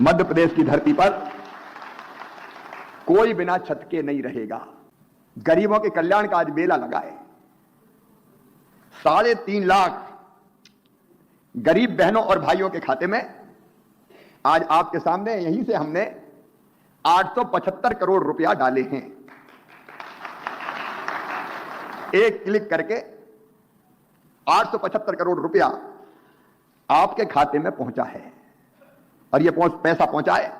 मध्य प्रदेश की धरती पर कोई बिना छत के नहीं रहेगा। गरीबों के कल्याण का आज मेला लगा है। 3.5 लाख गरीब बहनों और भाइयों के खाते में आज आपके सामने यहीं से हमने 875 करोड़ रुपया डाले हैं। एक क्लिक करके 875 करोड़ रुपया आपके खाते में पहुंचा है और यह पैसा पहुंचा है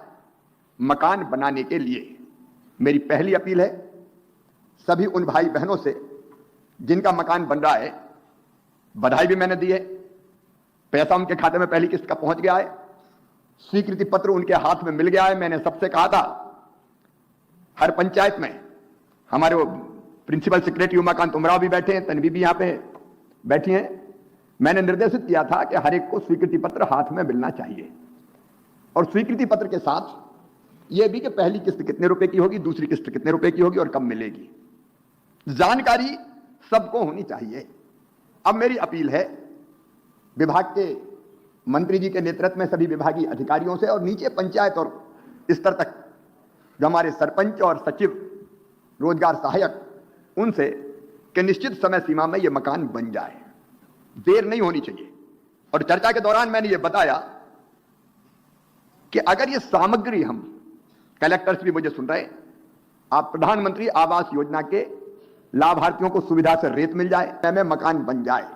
मकान बनाने के लिए। मेरी पहली अपील है सभी उन भाई बहनों से जिनका मकान बन रहा है, बधाई भी मैंने दी है, पैसा उनके खाते में पहली किस्त का पहुंच गया है, स्वीकृति पत्र उनके हाथ में मिल गया है। मैंने सबसे कहा था हर पंचायत में, हमारे वो प्रिंसिपल सेक्रेटरी उमाकांत उमराव भी बैठे हैं, तन्वी भी यहां पे बैठी हैं, मैंने निर्देशित किया था कि हर एक को स्वीकृति पत्र हाथ में मिलना चाहिए और स्वीकृति पत्र के साथ यह भी कि पहली किस्त कितने रुपए की होगी, दूसरी किस्त कितने रुपए की होगी और कब मिलेगी, जानकारी सबको होनी चाहिए। अब मेरी अपील है विभाग के मंत्री जी के नेतृत्व में सभी विभागीय अधिकारियों से और नीचे पंचायत और स्तर तक जो हमारे सरपंच और सचिव, रोजगार सहायक, उनसे कि निश्चित समय सीमा में यह मकान बन जाए, देर नहीं होनी चाहिए। और चर्चा के दौरान मैंने यह बताया कि अगर यह सामग्री हम, कलेक्टर्स भी मुझे सुन रहे हैं, आप प्रधानमंत्री आवास योजना के लाभार्थियों को सुविधा से रेत मिल जाए, में मकान बन जाए।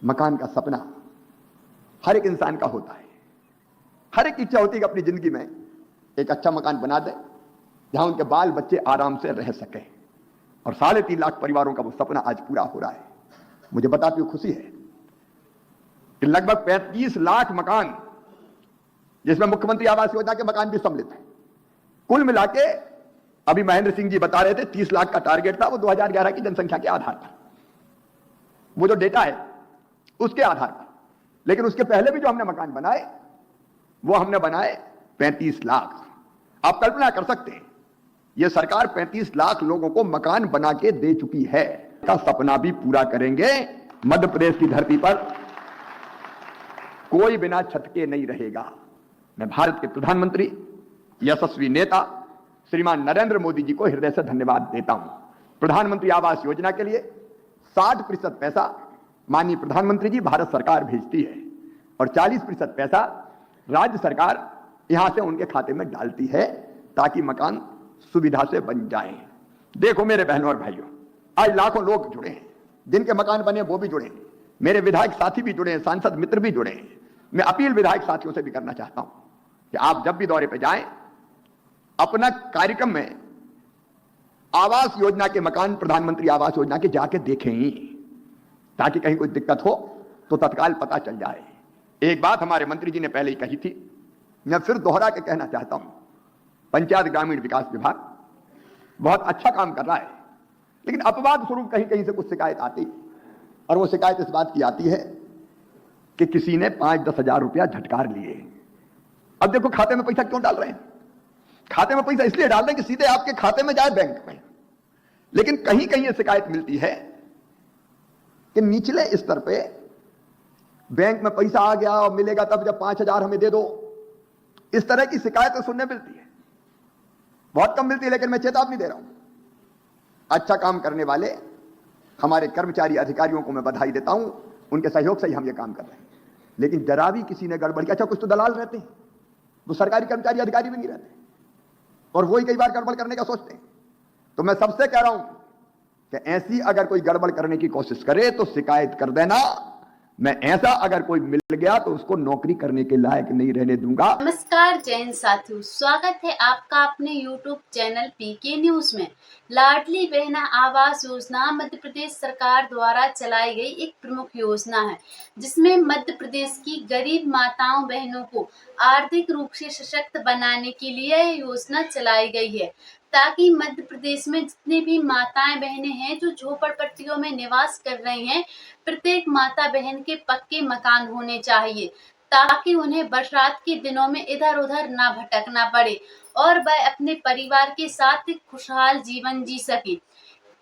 मकान का सपना हर एक इंसान का होता है, हर एक इच्छा होती है कि अपनी जिंदगी में एक अच्छा मकान बना दे जहां उनके बाल बच्चे आराम से रह सके। और 3.5 लाख परिवारों का वो सपना आज पूरा हो रहा है। मुझे बताते हुए खुशी है कि लगभग 35 लाख मकान, जिसमें मुख्यमंत्री आवास योजना के मकान भी सम्मिलित हैं, कुल मिलाके अभी महेंद्र सिंह जी बता रहे थे 30 लाख का टारगेट था, वो 2011 की जनसंख्या के आधार पर, वो जो डेटा है उसके आधार पर। लेकिन उसके पहले भी जो हमने मकान बनाए वो हमने बनाए 35 लाख। आप कल्पना कर सकते हैं यह सरकार 35 लाख लोगों को मकान बना के दे चुकी है। का सपना भी पूरा करेंगे। मध्य प्रदेश की धरती पर कोई बिना छत के नहीं रहेगा। मैं भारत के प्रधानमंत्री, यशस्वी नेता श्रीमान नरेंद्र मोदी जी को हृदय से धन्यवाद देता हूं। प्रधानमंत्री आवास योजना के लिए 60% पैसा माननीय प्रधानमंत्री जी भारत सरकार भेजती है और 40% पैसा राज्य सरकार यहां से उनके खाते में डालती है ताकि मकान सुविधा से बन जाए। देखो मेरे बहनों और भाइयों, आज लाखों लोग जुड़े हैं, जिनके मकान बने वो भी जुड़े हैं, मेरे विधायक साथी भी जुड़े हैं, सांसद मित्र भी जुड़े हैं। मैं अपील विधायक साथियों से भी करना चाहता हूं कि आप जब भी दौरे पे जाएं, अपना कार्यक्रम में आवास योजना के मकान, प्रधानमंत्री आवास योजना के जाके देखें ही, ताकि कहीं कोई दिक्कत हो तो तत्काल पता चल जाए। एक बात हमारे मंत्री जी ने पहले ही कही थी, मैं फिर दोहरा के कहना चाहता हूं, पंचायत ग्रामीण विकास विभाग बहुत अच्छा काम कर रहा है, लेकिन अपवाद स्वरूप कहीं कहीं से कुछ शिकायत आती, और वो शिकायत इस बात की आती है कि किसी ने 5-10 हजार रुपया झटकार लिए। अब देखो खाते में पैसा क्यों डाल रहे हैं? खाते में पैसा इसलिए डाल रहे हैं कि सीधे आपके खाते में जाए बैंक में। लेकिन कहीं कहीं यह शिकायत मिलती है कि निचले स्तर पे बैंक में पैसा आ गया और मिलेगा तब जब 5,000 हमें दे दो, इस तरह की शिकायतें सुनने मिलती है। बहुत कम मिलती है, लेकिन मैं चेतावनी दे रहा हूं, अच्छा काम करने वाले हमारे कर्मचारी अधिकारियों को मैं बधाई देता हूं, उनके सहयोग से ही हम ये काम कर रहे हैं। लेकिन जरा भी किसी ने गड़बड़ किया, अच्छा कुछ तो दलाल रहते हैं, वो सरकारी कर्मचारी अधिकारी भी नहीं रहते और वही कई बार गड़बड़ करने का सोचते हैं। तो मैं सबसे कह रहा हूं कि ऐसी अगर कोई गड़बड़ करने की कोशिश करे तो शिकायत कर देना। मैं ऐसा अगर कोई मिल गया तो उसको नौकरी करने के लायक नहीं रहने दूंगा। नमस्कार जैन साथियों, स्वागत है आपका अपने YouTube चैनल पीके न्यूज में। लाडली बहना आवास योजना मध्य प्रदेश सरकार द्वारा चलाई गई एक प्रमुख योजना है, जिसमें मध्य प्रदेश की गरीब माताओं बहनों को आर्थिक रूप से सशक्त बनाने के लिए यह योजना चलाई गई है, ताकि मध्य प्रदेश में जितनी भी माताएं बहनें हैं जो झोपड़पट्टियों में निवास कर रही हैं, प्रत्येक माता बहन के पक्के मकान होने चाहिए, ताकि उन्हें बरसात के दिनों में इधर उधर ना भटकना पड़े और वह अपने परिवार के साथ एक खुशहाल जीवन जी सके।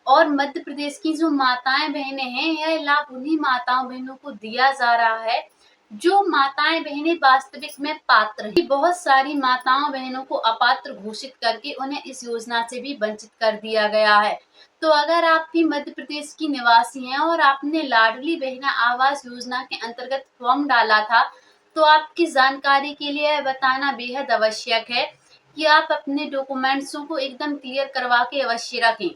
और मध्य प्रदेश की जो माताएं बहनें हैं, यह लाभ उन्हीं माताओं बहनों को दिया जा रहा है जो माताएं बहनें वास्तविक में पात्र हैं। बहुत सारी माताओं बहनों को अपात्र घोषित करके उन्हें इस योजना से भी वंचित कर दिया गया है। तो अगर आप भी मध्य प्रदेश की निवासी हैं और आपने लाडली बहना आवास योजना के अंतर्गत फॉर्म डाला था, तो आपकी जानकारी के लिए यह बताना बेहद आवश्यक है कि आप अपने डॉक्यूमेंट्सों को एकदम क्लियर करवा के अवश्य रखें,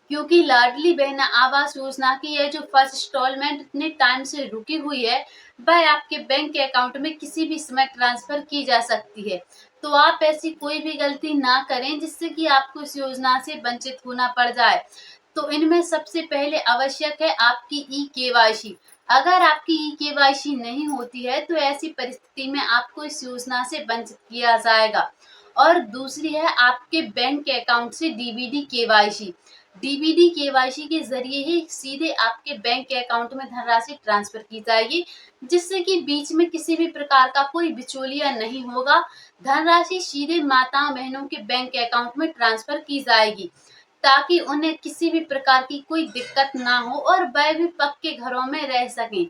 क्योंकि लाडली बहना आवास योजना की यह जो फर्स्ट इंस्टॉलमेंट इतने टाइम से रुकी हुई है, वह आपके बैंक अकाउंट में किसी भी समय ट्रांसफर की जा सकती है। तो आप ऐसी कोई भी गलती ना करें जिससे कि आपको इस योजना से वंचित होना पड़ जाए। तो इनमें सबसे पहले आवश्यक है आपकी ई-केवाईसी। अगर आपकी ई-केवाईसी नहीं होती है तो ऐसी परिस्थिति में आपको इस योजना से वंचित किया जाएगा। और दूसरी है आपके बैंक अकाउंट से डीबीडी केवाईसी। डीबीडी केवाईसी के जरिए ही सीधे आपके बैंक अकाउंट में धनराशि ट्रांसफर की जाएगी, जिससे कि बीच में किसी भी प्रकार का कोई बिचौलिया नहीं होगा। धनराशि सीधे माताओं बहनों के बैंक अकाउंट में ट्रांसफर की जाएगी, ताकि उन्हें किसी भी प्रकार की कोई दिक्कत ना हो और वह भी पक्के घरों में रह सकें।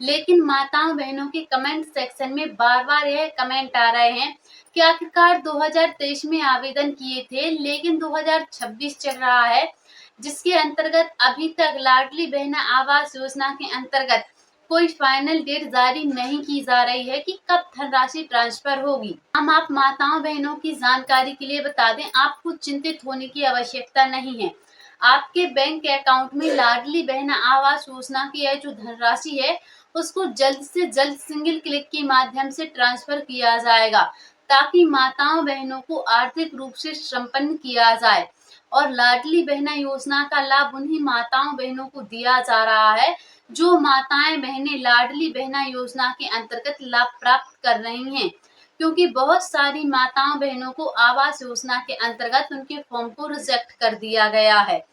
लेकिन माताओं बहनों के कमेंट सेक्शन में बार-बार यह कमेंट आ रहे हैं कि आखिरकार 2023 में आवेदन किए थे, लेकिन 2026 चल रहा है, जिसके अंतर्गत अभी तक लाडली बहना आवास योजना के अंतर्गत कोई फाइनल डेट जारी नहीं की जा रही है कि कब धनराशि ट्रांसफर होगी। हम आप माताओं बहनों की जानकारी के लिए बता दें, आपको चिंतित होने की आवश्यकता नहीं है। आपके बैंक अकाउंट में लाडली बहना आवास योजना की यह जो धनराशि है, उसको जल्द से जल्द सिंगल क्लिक के माध्यम से ट्रांसफर किया जाएगा, ताकि माताओं बहनों को आर्थिक रूप से संपन्न किया जाए। और लाडली बहना योजना का लाभ उन्हीं माताओं बहनों को दिया जा रहा है जो माताएं बहनें लाडली बहना योजना के अंतर्गत लाभ प्राप्त कर रही हैं, क्योंकि बहुत सारी माताओं बहनों को आवास योजना के अंतर्गत उनके फॉर्म को रिजेक्ट कर दिया गया है।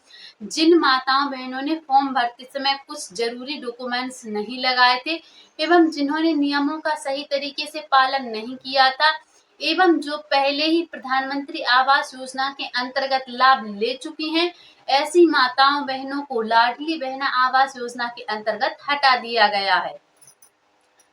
जिन माताओं बहनों ने फॉर्म भरते समय कुछ जरूरी डॉक्यूमेंट्स नहीं लगाए थे एवं जिन्होंने नियमों का सही तरीके से पालन नहीं किया था एवं जो पहले ही प्रधानमंत्री आवास योजना के अंतर्गत लाभ ले चुकी हैं, ऐसी माताओं बहनों को लाडली बहना आवास योजना के अंतर्गत हटा दिया गया है।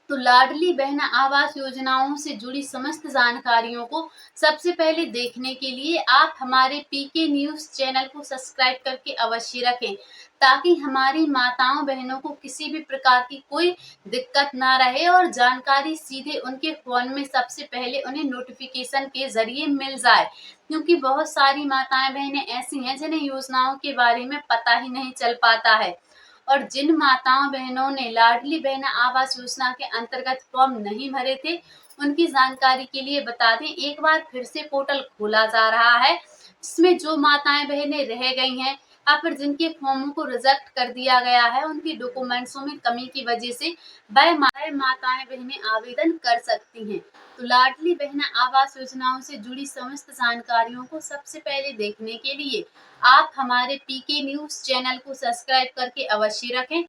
तो लाडली बहना आवास योजनाओं से जुड़ी समस्त जानकारियों को सबसे पहले देखने के लिए आप हमारे पीके न्यूज चैनल को सब्सक्राइब करके अवश्य रखें, ताकि हमारी माताओं बहनों को किसी भी प्रकार की कोई दिक्कत ना रहे और जानकारी सीधे उनके फोन में सबसे पहले उन्हें नोटिफिकेशन के जरिए मिल जाए, क्योंकि बहुत सारी माताएं बहनें ऐसी हैं जिन्हें योजनाओं के बारे में पता ही नहीं चल पाता है। और जिन माताओं बहनों ने लाडली बहना आवास योजना के अंतर्गत फॉर्म नहीं भरे थे, उनकी जानकारी के लिए बता दें, एक बार फिर से पोर्टल खोला जा रहा है, जिसमें जो माताएं बहनें रह गई हैं या फिर जिनके फॉर्मों को रिजेक्ट कर दिया गया है, उनके डॉक्यूमेंट्सों में कमी की वजह से वह माताएं बहनें आवेदन कर सकती हैं। तो लाडली बहना आवास योजनाओं से जुड़ी समस्त जानकारियों को सबसे पहले देखने के लिए आप हमारे पीके न्यूज चैनल को सब्सक्राइब करके अवश्य रखें।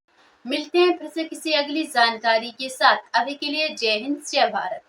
मिलते हैं फिर से किसी अगली जानकारी के साथ। अभी के लिए जय हिंद, जय भारत।